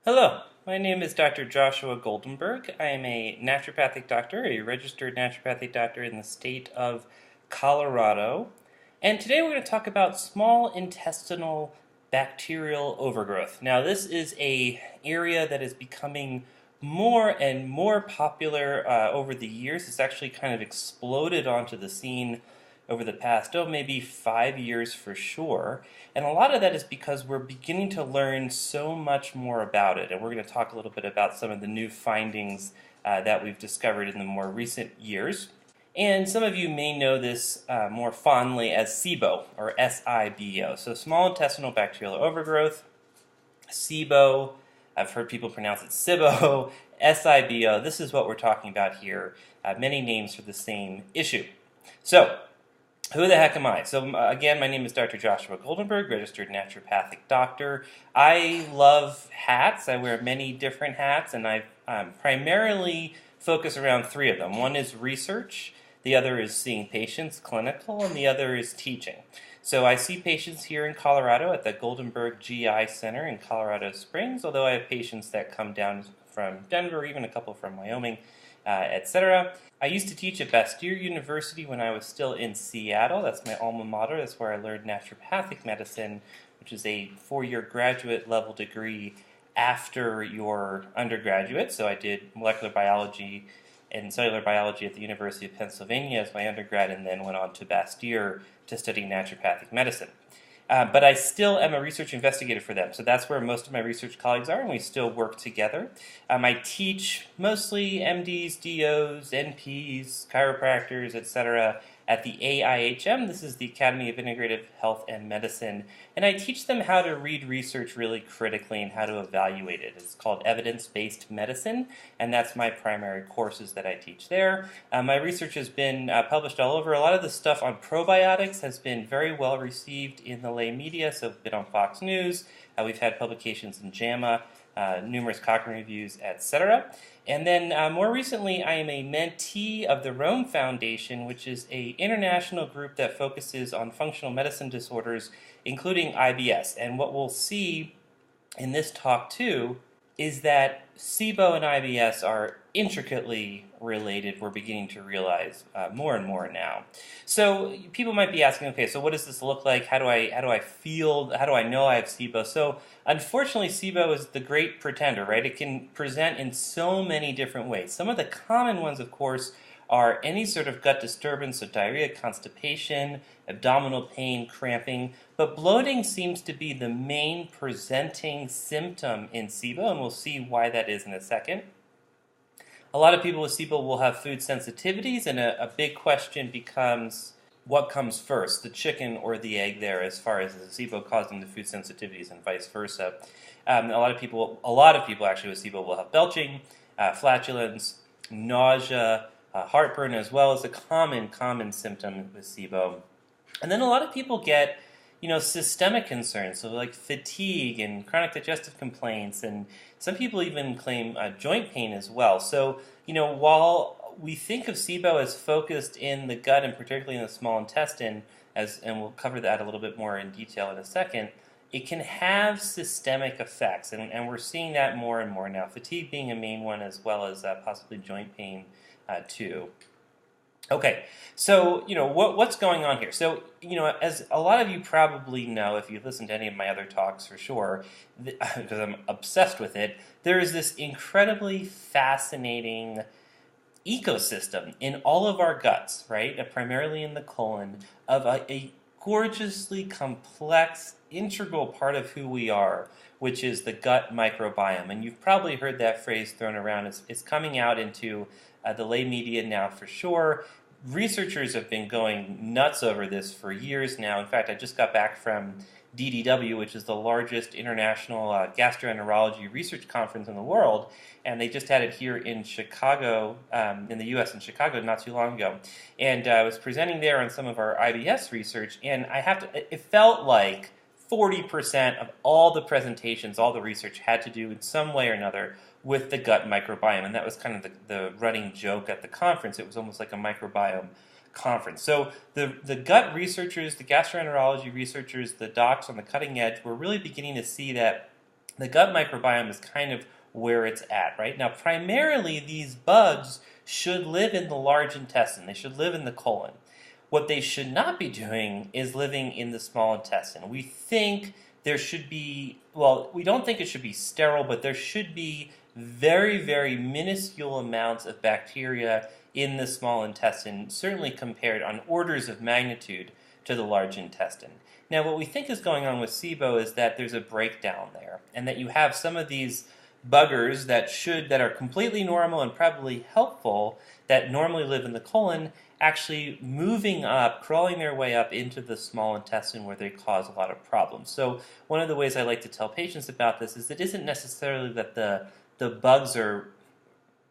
Hello, my name is Dr. Joshua Goldenberg. I am a naturopathic doctor, a registered naturopathic doctor in the state of Colorado. And today we're going to talk about small intestinal bacterial overgrowth. Now, this is an area that is becoming more and more popular over the years. It's actually kind of exploded onto the scene over the past, maybe 5 years for sure. And a lot of that is because we're beginning to learn so much more about it. And we're going to talk a little bit about some of the new findings that we've discovered in the more recent years. And some of you may know this more fondly as SIBO, or SIBO. So small intestinal bacterial overgrowth, SIBO, I've heard people pronounce it SIBO, SIBO. This is what we're talking about here. Many names for the same issue. So, who the heck am I? So again, my name is Dr. Joshua Goldenberg, registered naturopathic doctor. I love hats. I wear many different hats, and I primarily focus around three of them. One is research, the other is seeing patients, clinical, and the other is teaching. So I see patients here in Colorado at the Goldenberg GI Center in Colorado Springs, although I have patients that come down from Denver, even a couple from Wyoming, etc. I used to teach at Bastyr University when I was still in Seattle. That's my alma mater. That's where I learned naturopathic medicine, which is a 4-year graduate level degree after your undergraduate. So I did molecular biology and cellular biology at the University of Pennsylvania as my undergrad, and then went on to Bastyr to study naturopathic medicine. But I still am a research investigator for them, so that's where most of my research colleagues are, and we still work together. I teach mostly MDs, DOs, NPs, chiropractors, etc. at the AIHM. This is the Academy of Integrative Health and Medicine, and I teach them how to read research really critically and how to evaluate it. It's called evidence-based medicine, and that's my primary courses that I teach there. My research has been published all over. A lot of the stuff on probiotics has been very well received in the lay media, so we've been on Fox News. We've had publications in JAMA, numerous Cochrane reviews, etc. And then more recently, I am a mentee of the Rome Foundation, which is an international group that focuses on functional medicine disorders, including IBS. And what we'll see in this talk too is that SIBO and IBS are intricately related. We're beginning to realize more and more now. So people might be asking, okay, so what does this look like? How do I feel? How do I know I have SIBO? So unfortunately, SIBO is the great pretender, right? It can present in so many different ways. Some of the common ones, of course, are any sort of gut disturbance, so diarrhea, constipation, abdominal pain, cramping, but bloating seems to be the main presenting symptom in SIBO, and we'll see why that is in a second. A lot of people with SIBO will have food sensitivities, and a big question becomes, what comes first, the chicken or the egg there, as far as the SIBO causing the food sensitivities and vice versa. A lot of people actually with SIBO will have belching, flatulence, nausea, heartburn, as well as a common symptom with SIBO. And then a lot of people get, systemic concerns, so like fatigue and chronic digestive complaints, and some people even claim joint pain as well. So, while we think of SIBO as focused in the gut and particularly in the small intestine, and we'll cover that a little bit more in detail in a second, it can have systemic effects, and we're seeing that more and more now, fatigue being a main one, as well as possibly joint pain too. Okay, so, what's going on here? So, as a lot of you probably know, if you've listened to any of my other talks for sure, because I'm obsessed with it, there is this incredibly fascinating ecosystem in all of our guts, right, primarily in the colon, of a gorgeously complex, integral part of who we are, which is the gut microbiome. And you've probably heard that phrase thrown around. It's coming out into the lay media now for sure. Researchers have been going nuts over this for years now. In fact, I just got back from DDW, which is the largest international gastroenterology research conference in the world, and they just had it here in Chicago, in the U.S. in Chicago not too long ago. And I was presenting there on some of our IBS research, and it felt like 40% of all the presentations, all the research had to do in some way or another with the gut microbiome, and that was kind of the running joke at the conference. It was almost like a microbiome conference. So the gut researchers, the gastroenterology researchers, the docs on the cutting edge were really beginning to see that The gut microbiome is kind of where it's at, right? Now, primarily, these bugs should live in the large intestine. They should live in the colon. What they should not be doing is living in the small intestine. We think there should be, well, we don't think it should be sterile, but there should be very, very minuscule amounts of bacteria in the small intestine, certainly compared on orders of magnitude to the large intestine. Now, what we think is going on with SIBO is that there's a breakdown there, and that you have some of these buggers that are completely normal and probably helpful, that normally live in the colon, actually moving up, crawling their way up into the small intestine where they cause a lot of problems. So one of the ways I like to tell patients about this is it isn't necessarily that the bugs are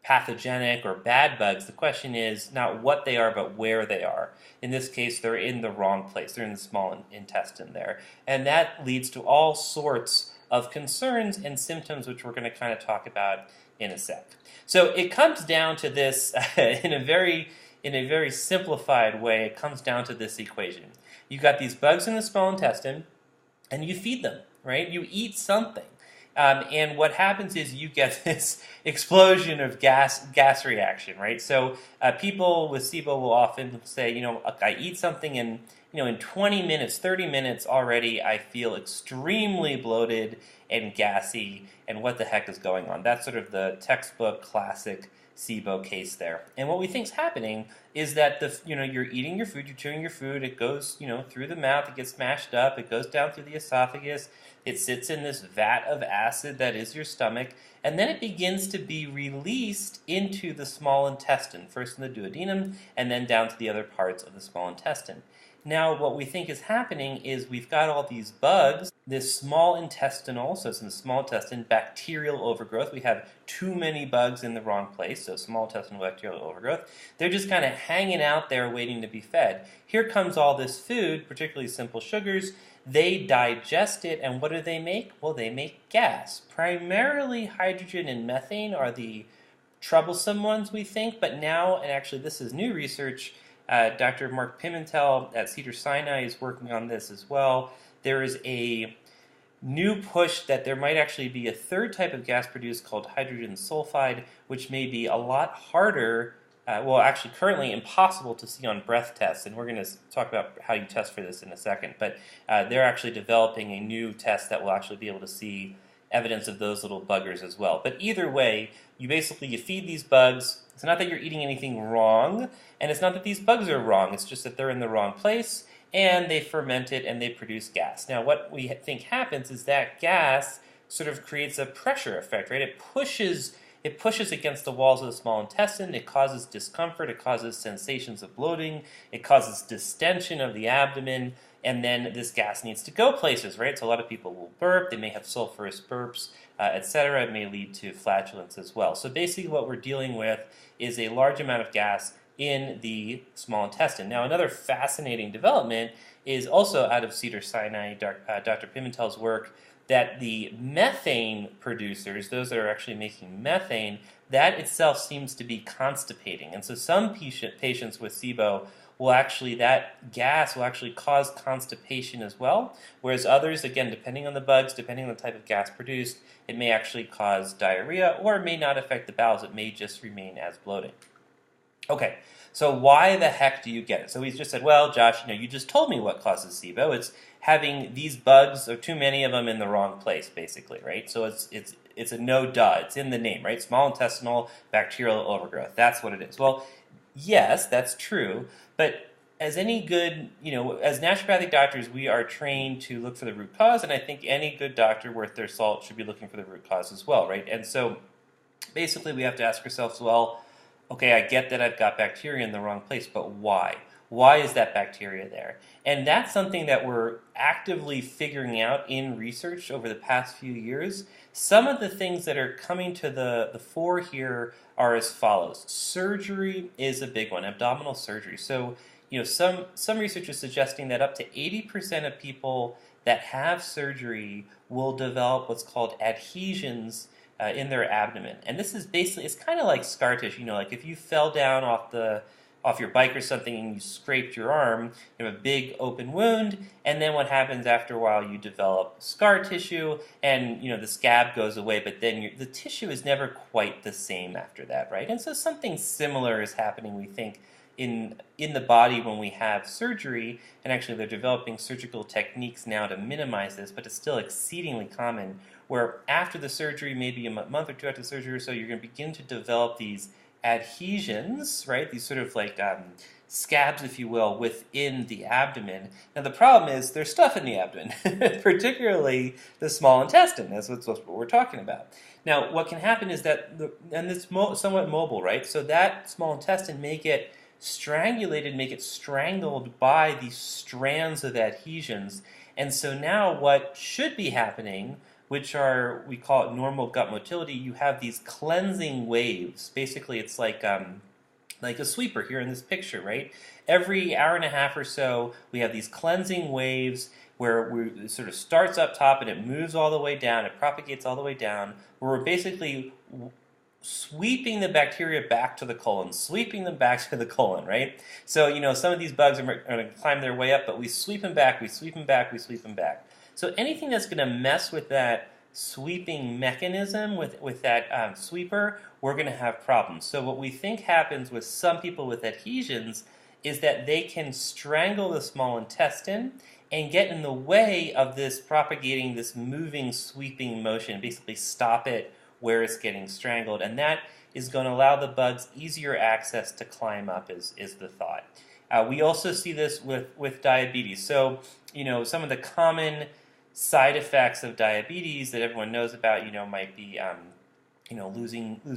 pathogenic or bad bugs. The question is not what they are, but where they are. In this case, they're in the wrong place. They're in the small intestine there. And that leads to all sorts of concerns and symptoms, which we're going to kind of talk about in a sec. So it comes down to this in a very simplified way. It comes down to this equation. You've got these bugs in the small intestine, and you feed them, right? You eat something. And what happens is you get this explosion of gas reaction, right? So people with SIBO will often say, I eat something and in 20 minutes, 30 minutes already, I feel extremely bloated and gassy, and what the heck is going on? That's sort of the textbook classic SIBO case there. And what we think is happening is that you're eating your food, you're chewing your food, it goes through the mouth, it gets smashed up, it goes down through the esophagus, it sits in this vat of acid that is your stomach, and then it begins to be released into the small intestine, first in the duodenum and then down to the other parts of the small intestine. Now, what we think is happening is we've got all these bugs, this small intestinal, so it's in the small intestine, bacterial overgrowth. We have too many bugs in the wrong place, so small intestinal bacterial overgrowth. They're just kind of hanging out there waiting to be fed. Here comes all this food, particularly simple sugars. They digest it, and what do they make? Well, they make gas. Primarily hydrogen and methane are the troublesome ones, we think, but now, and actually this is new research, Dr. Mark Pimentel at Cedars-Sinai is working on this as well. There is a new push that there might actually be a third type of gas produced called hydrogen sulfide, which may be a lot harder, actually currently impossible to see on breath tests, and we're going to talk about how you test for this in a second, but they're actually developing a new test that will actually be able to see evidence of those little buggers as well. But either way, you feed these bugs. It's not that you're eating anything wrong, and it's not that these bugs are wrong. It's just that they're in the wrong place, and they ferment it, and they produce gas. Now, what we think happens is that gas sort of creates a pressure effect, right? It pushes against the walls of the small intestine. It causes discomfort. It causes sensations of bloating. It causes distension of the abdomen, and then this gas needs to go places, right? So a lot of people will burp. They may have sulfurous burps, etc. It may lead to flatulence as well. So basically what we're dealing with is a large amount of gas in the small intestine. Now, another fascinating development is also out of Cedars-Sinai, Dr. Pimentel's work, that the methane producers, those that are actually making methane, that itself seems to be constipating. And so some patients with SIBO that gas will actually cause constipation as well, whereas others, again, depending on the bugs, depending on the type of gas produced, it may actually cause diarrhea, or it may not affect the bowels, it may just remain as bloating. Okay, so why the heck do you get it? So he's just said, well, Josh, you just told me what causes SIBO. It's having these bugs, or too many of them, in the wrong place, basically, right? So it's a no-duh. It's in the name, right? Small intestinal bacterial overgrowth. That's what it is. Well, yes, that's true, but as any good, as naturopathic doctors, we are trained to look for the root cause, and I think any good doctor worth their salt should be looking for the root cause as well, right? And so basically we have to ask ourselves, well, okay, I get that I've got bacteria in the wrong place, but why? Why is that bacteria there? And that's something that we're actively figuring out in research over the past few years. Some of the things that are coming to the fore here are as follows. Surgery is a big one, abdominal surgery. So, some research is suggesting that up to 80% of people that have surgery will develop what's called adhesions in their abdomen. And this is basically, it's kind of like scar tissue, like if you fell down off off your bike or something and you scraped your arm, you have a big open wound, and then what happens after a while, you develop scar tissue, and the scab goes away, but then the tissue is never quite the same after that, right? And so something similar is happening, we think, in the body when we have surgery, and actually they're developing surgical techniques now to minimize this, but it's still exceedingly common, where after the surgery, maybe a month or two after the surgery or so, you're going to begin to develop these adhesions, right? These sort of like scabs, if you will, within the abdomen. Now the problem is there's stuff in the abdomen, particularly the small intestine. That's what we're talking about. Now what can happen is that, and it's somewhat mobile, right? So that small intestine may get strangulated, may get strangled by these strands of adhesions. And so now what should be happening, which are, we call it normal gut motility, you have these cleansing waves. Basically, it's like a sweeper here in this picture, right? Every hour and a half or so, we have these cleansing waves where it sort of starts up top and it moves all the way down, it propagates all the way down, where we're basically sweeping the bacteria back to the colon, sweeping them back to the colon, right? So, some of these bugs are going to climb their way up, but we sweep them back, we sweep them back, we sweep them back. So anything that's going to mess with that sweeping mechanism, with that sweeper, we're going to have problems. So what we think happens with some people with adhesions is that they can strangle the small intestine and get in the way of this propagating, this moving, sweeping motion, basically stop it where it's getting strangled. And that is going to allow the bugs easier access to climb up, is the thought. We also see this with diabetes. So, some of the common side effects of diabetes that everyone knows about, might be,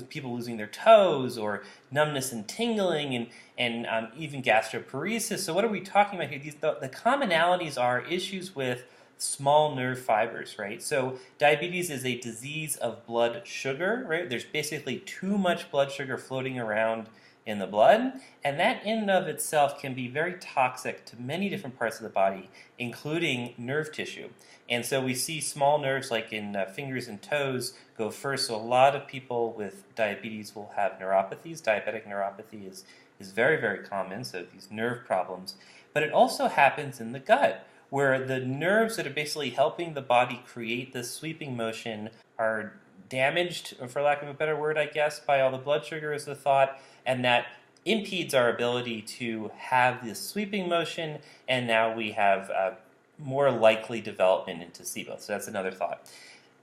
people losing their toes, or numbness and tingling, and even gastroparesis. So what are we talking about here? The commonalities are issues with small nerve fibers, right? So diabetes is a disease of blood sugar, right? There's basically too much blood sugar floating around in the blood, and that in and of itself can be very toxic to many different parts of the body, including nerve tissue. And so we see small nerves, like in fingers and toes, go first. So a lot of people with diabetes will have neuropathies. Diabetic neuropathy is very, very common, so these nerve problems. But it also happens in the gut, where the nerves that are basically helping the body create this sweeping motion are damaged, for lack of a better word, I guess, by all the blood sugar, is the thought, and that impedes our ability to have this sweeping motion, and now we have more likely development into SIBO. So that's another thought.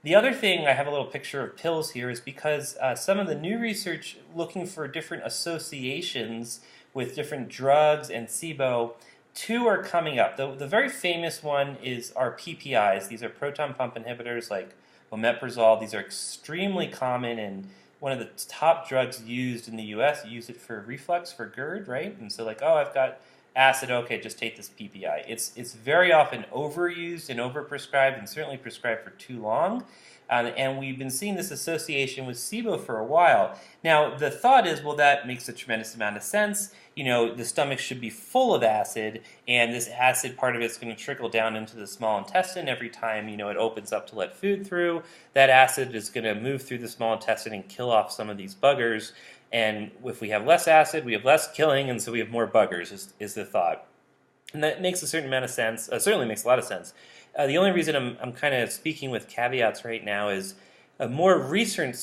The other thing, I have a little picture of pills here, is because some of the new research looking for different associations with different drugs and SIBO, two are coming up. The very famous one are PPIs. These are proton pump inhibitors like omeprazole. These are extremely common, and one of the top drugs used in the U.S. use it for reflux, for GERD, right? And so like, oh, I've got acid, okay, just take this PPI. It's very often overused and overprescribed, and certainly prescribed for too long. And we've been seeing this association with SIBO for a while. Now, the thought is, well, that makes a tremendous amount of sense. The stomach should be full of acid, and this acid, part of it's going to trickle down into the small intestine every time, it opens up to let food through. That acid is going to move through the small intestine and kill off some of these buggers. And if we have less acid, we have less killing, and so we have more buggers, is the thought. And that makes a certain amount of sense, certainly makes a lot of sense. The only reason I'm kind of speaking with caveats right now is a more recent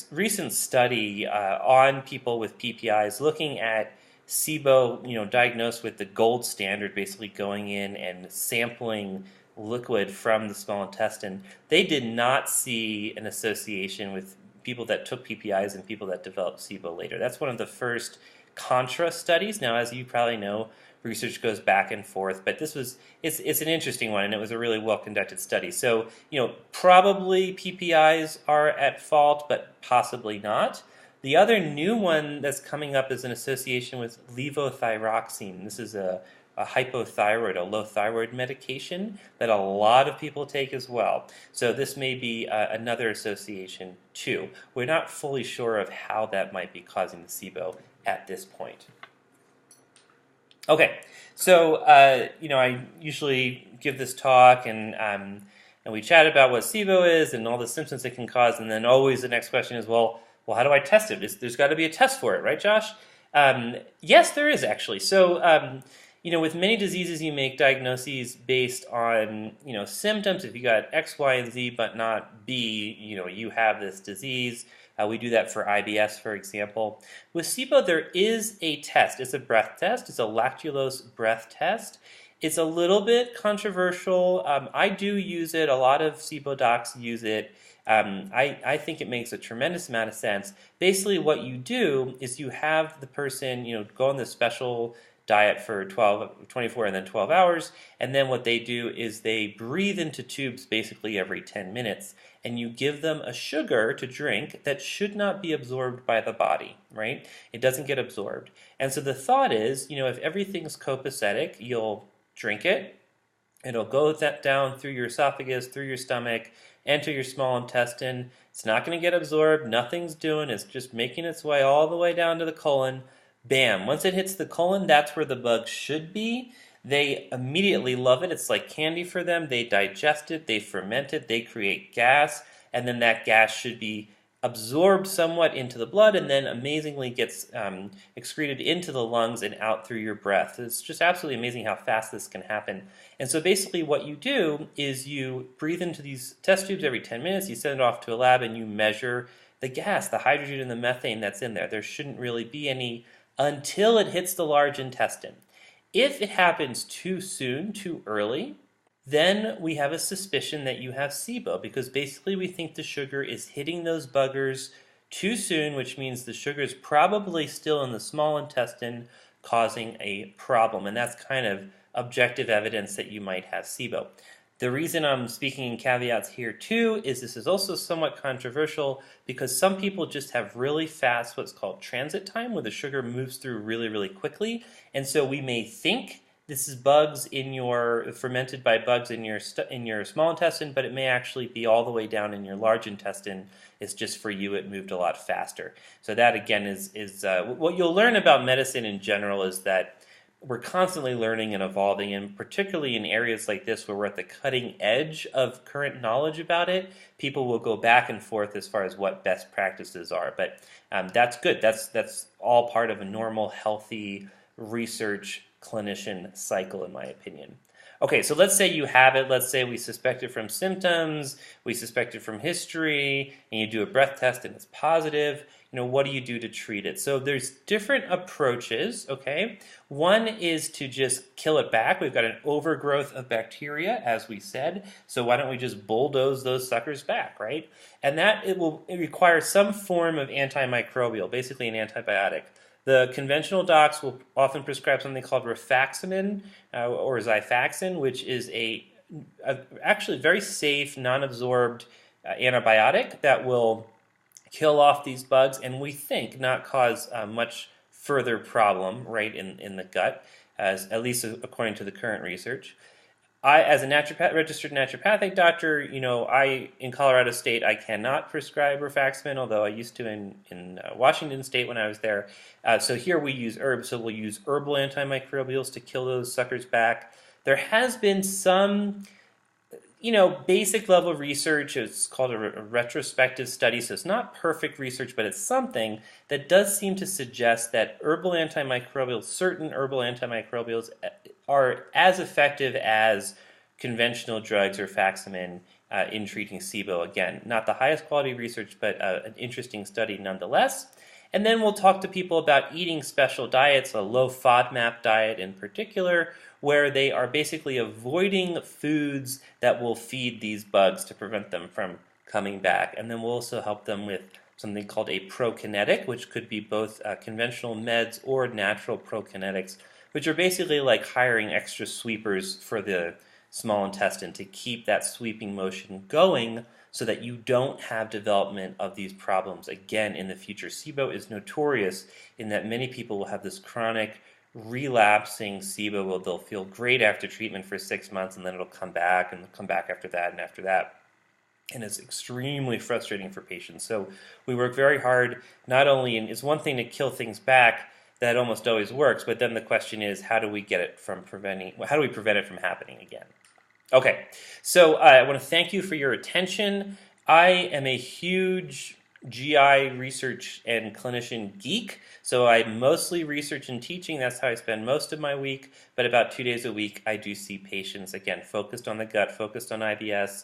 study on people with PPIs looking at SIBO, diagnosed with the gold standard, basically going in and sampling liquid from the small intestine. They did not see an association with people that took PPIs and people that developed SIBO later. That's one of the first contra studies. Now, as you probably know, research goes back and forth, but it's an interesting one, and it was a really well-conducted study. So, probably PPIs are at fault, but possibly not. The other new one that's coming up is an association with levothyroxine. This is a hypothyroid, a low thyroid medication that a lot of people take as well. So this may be another association too. We're not fully sure of how that might be causing the SIBO at this point. Okay, so I usually give this talk, and we chat about what SIBO is and all the symptoms it can cause, and then always the next question is, well, how do I test it? There's got to be a test for it, right, Josh? Yes, there is actually. So, with many diseases, you make diagnoses based on, symptoms. If you got X, Y, and Z, but not B, you have this disease. We do that for IBS, for example. With SIBO, there is a test. It's a breath test. It's a lactulose breath test. It's a little bit controversial. I do use it. A lot of SIBO docs use it. I think it makes a tremendous amount of sense. Basically, what you do is you have the person, go on this special diet for 24 and then 12 hours, and then what they do is they breathe into tubes basically every 10 minutes, and you give them a sugar to drink that should not be absorbed by the body, right? It doesn't get absorbed. And so the thought is, if everything's copacetic, you'll drink it, it'll go down through your esophagus, through your stomach, enter your small intestine. It's not going to get absorbed. Nothing's doing. It's just making its way all the way down to the colon. Bam. Once it hits the colon, that's where the bugs should be. They immediately love it. It's like candy for them. They digest it. They ferment it. They create gas. And then that gas should be absorbed somewhat into the blood and then amazingly gets excreted into the lungs and out through your breath. It's just absolutely amazing how fast this can happen. And so basically what you do is you breathe into these test tubes every 10 minutes, you send it off to a lab, and you measure the gas, the hydrogen and the methane that's in there. There shouldn't really be any until it hits the large intestine. If it happens too soon, too early, then we have a suspicion that you have SIBO, because basically we think the sugar is hitting those buggers too soon, which means the sugar is probably still in the small intestine causing a problem. And that's kind of objective evidence that you might have SIBO. The reason I'm speaking in caveats here too is this is also somewhat controversial because some people just have really fast what's called transit time, where the sugar moves through really, really quickly. And so we may think this is bugs fermented by bugs in your small intestine, but it may actually be all the way down in your large intestine. It's just for you it moved a lot faster. So that again is what you'll learn about medicine in general is that we're constantly learning and evolving, and particularly in areas like this where we're at the cutting edge of current knowledge about it, people will go back and forth as far as what best practices are. But that's good. That's all part of a normal, healthy research clinician cycle, in my opinion. Okay, so let's say you have it. Let's say we suspect it from symptoms, we suspect it from history, and you do a breath test and it's positive. What do you do to treat it? So there's different approaches, okay? One is to just kill it back. We've got an overgrowth of bacteria, as we said, so why don't we just bulldoze those suckers back, right? And that it require some form of antimicrobial, basically an antibiotic. The conventional docs will often prescribe something called rifaximin or Xifaxan, which is a actually very safe, non-absorbed antibiotic that will kill off these bugs and we think not cause much further problem right in the gut, at least according to the current research. I, as a registered naturopathic doctor, in Colorado State, I cannot prescribe rifaximin, although I used to in Washington State when I was there. So here we use herbs, so we'll use herbal antimicrobials to kill those suckers back. There has been some, basic level research. It's called a retrospective study, so it's not perfect research, but it's something that does seem to suggest that certain herbal antimicrobials are as effective as conventional drugs or rifaximin in treating SIBO. Again, not the highest quality research, but an interesting study nonetheless. And then we'll talk to people about eating special diets, a low FODMAP diet in particular, where they are basically avoiding foods that will feed these bugs to prevent them from coming back. And then we'll also help them with something called a prokinetic, which could be both conventional meds or natural prokinetics, which are basically like hiring extra sweepers for the small intestine to keep that sweeping motion going so that you don't have development of these problems again in the future. SIBO is notorious in that many people will have this chronic relapsing SIBO where they'll feel great after treatment for 6 months and then it'll come back and come back after that and after that. And it's extremely frustrating for patients. So we work very hard, not only, and it's one thing to kill things back, that almost always works, but then the question is, how do we prevent it from happening again? Okay, so I want to thank you for your attention. I am a huge GI research and clinician geek. So I mostly research and teaching. That's how I spend most of my week. But about 2 days a week, I do see patients, again, focused on the gut, focused on IBS.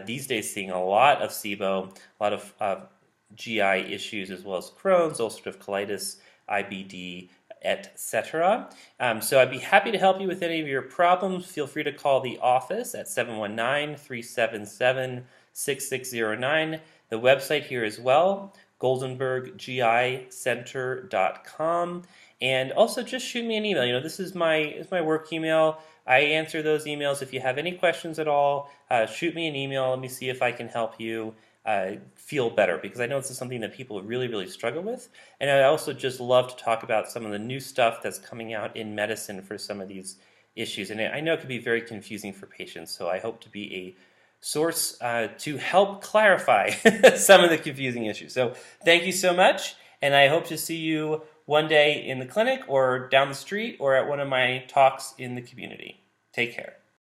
These days, seeing a lot of SIBO, a lot of GI issues, as well as Crohn's, ulcerative colitis, IBD, etc. So I'd be happy to help you with any of your problems. Feel free to call the office at 719-377-6609. The website here as well, goldenberggicenter.com. And also just shoot me an email. This is my work email. I answer those emails. If you have any questions at all, shoot me an email. Let me see if I can help you feel better, because I know this is something that people really, really struggle with. And I also just love to talk about some of the new stuff that's coming out in medicine for some of these issues. And I know it can be very confusing for patients, so I hope to be a source to help clarify some of the confusing issues. So thank you so much, and I hope to see you one day in the clinic or down the street or at one of my talks in the community. Take care.